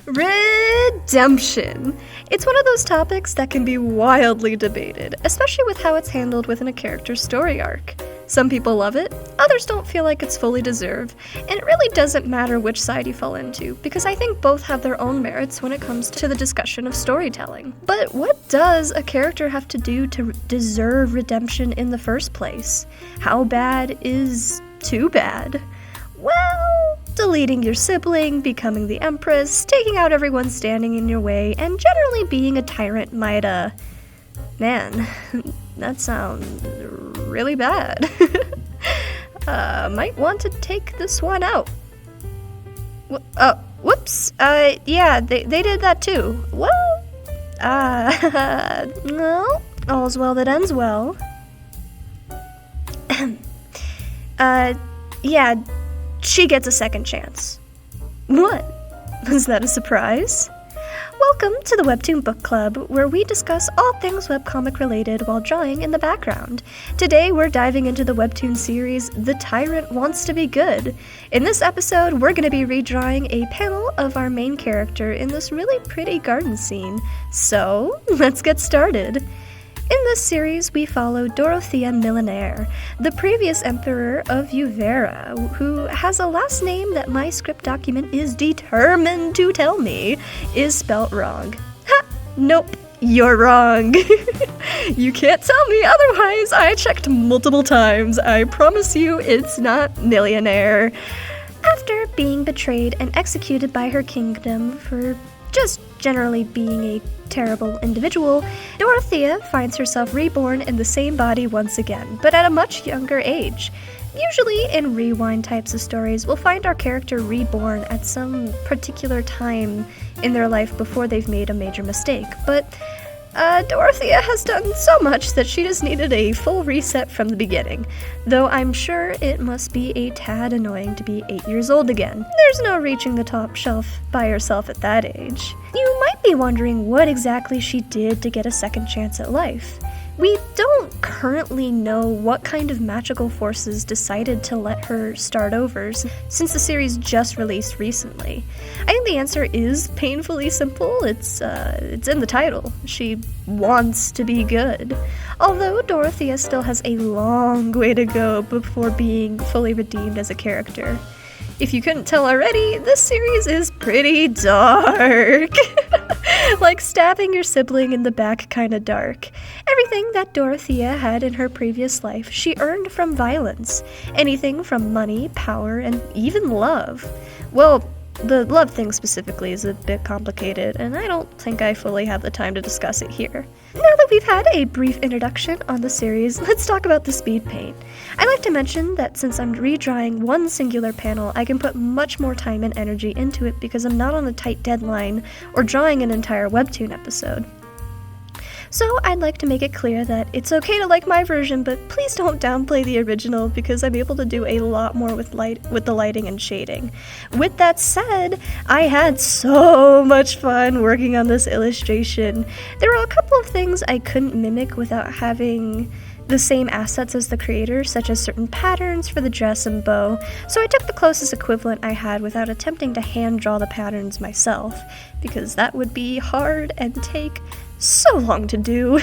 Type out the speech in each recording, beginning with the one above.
Redemption. It's one of those topics that can be wildly debated, especially with how it's handled within a character's story arc. Some people love it, others don't feel like it's fully deserved, and it really doesn't matter which side you fall into, because I think both have their own merits when it comes to the discussion of storytelling. But what does a character have to do to deserve redemption in the first place? How bad is too bad? Well, deleting your sibling, becoming the Empress, taking out everyone standing in your way, and generally being a tyrant might, man, that sounds really bad. Might want to take this one out. Whoops, yeah, they did that too. Well, no, all's well that ends well. Yeah, she gets a second chance. What? Was that a surprise? Welcome to the WEBTOON Book Club, where we discuss all things webcomic related while drawing in the background. Today we're diving into the WEBTOON series, The Tyrant Wants to Be Good. In this episode, we're going to be redrawing a panel of our main character in this really pretty garden scene. So, let's get started. In this series, we follow Dorothea Millionaire, the previous emperor of Uvera, who has a last name that my script document is determined to tell me is spelt wrong. Ha! Nope, you're wrong. You can't tell me otherwise. I checked multiple times. I promise you it's not millionaire. After being betrayed and executed by her kingdom for just generally being a terrible individual, Dorothea finds herself reborn in the same body once again, but at a much younger age. Usually in rewind types of stories, we'll find our character reborn at some particular time in their life before they've made a major mistake, but Dorothea has done so much that she just needed a full reset from the beginning, though I'm sure it must be a tad annoying to be 8 years old again. There's no reaching the top shelf by herself at that age. You might be wondering what exactly she did to get a second chance at life. We don't currently know what kind of magical forces decided to let her start over since the series just released recently. I think the answer is painfully simple. It's in the title. She wants to be good. Although Dorothea still has a long way to go before being fully redeemed as a character. If you couldn't tell already, this series is pretty dark. Like stabbing your sibling in the back kinda dark. Everything that Dorothea had in her previous life, she earned from violence. Anything from money, power, and even love. Well, the love thing specifically is a bit complicated, and I don't think I fully have the time to discuss it here. Now that we've had a brief introduction on the series, let's talk about the speed paint. I like to mention that since I'm redrawing one singular panel, I can put much more time and energy into it because I'm not on a tight deadline or drawing an entire WEBTOON episode. So I'd like to make it clear that it's okay to like my version, but please don't downplay the original because I'm able to do a lot more with the lighting and shading. With that said, I had so much fun working on this illustration. There were a couple of things I couldn't mimic without having the same assets as the creator, such as certain patterns for the dress and bow, so I took the closest equivalent I had without attempting to hand draw the patterns myself, because that would be hard and take so long to do.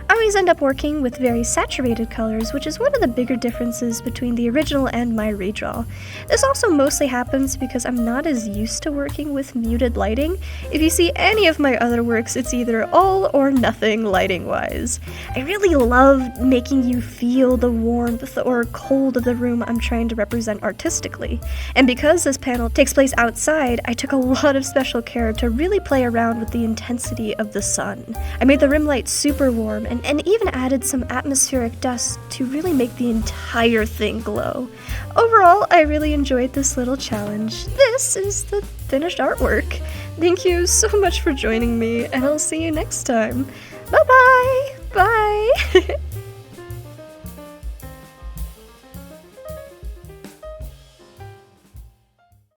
I always end up working with very saturated colors, which is one of the bigger differences between the original and my redraw. This also mostly happens because I'm not as used to working with muted lighting. If you see any of my other works, it's either all or nothing lighting-wise. I really love making you feel the warmth or cold of the room I'm trying to represent artistically. And because this panel takes place outside, I took a lot of special care to really play around with the intensity of the sun. I made the rim light super warm and even added some atmospheric dust to really make the entire thing glow. Overall, I really enjoyed this little challenge. This is the finished artwork. Thank you so much for joining me, and I'll see you next time. Bye-bye! Bye!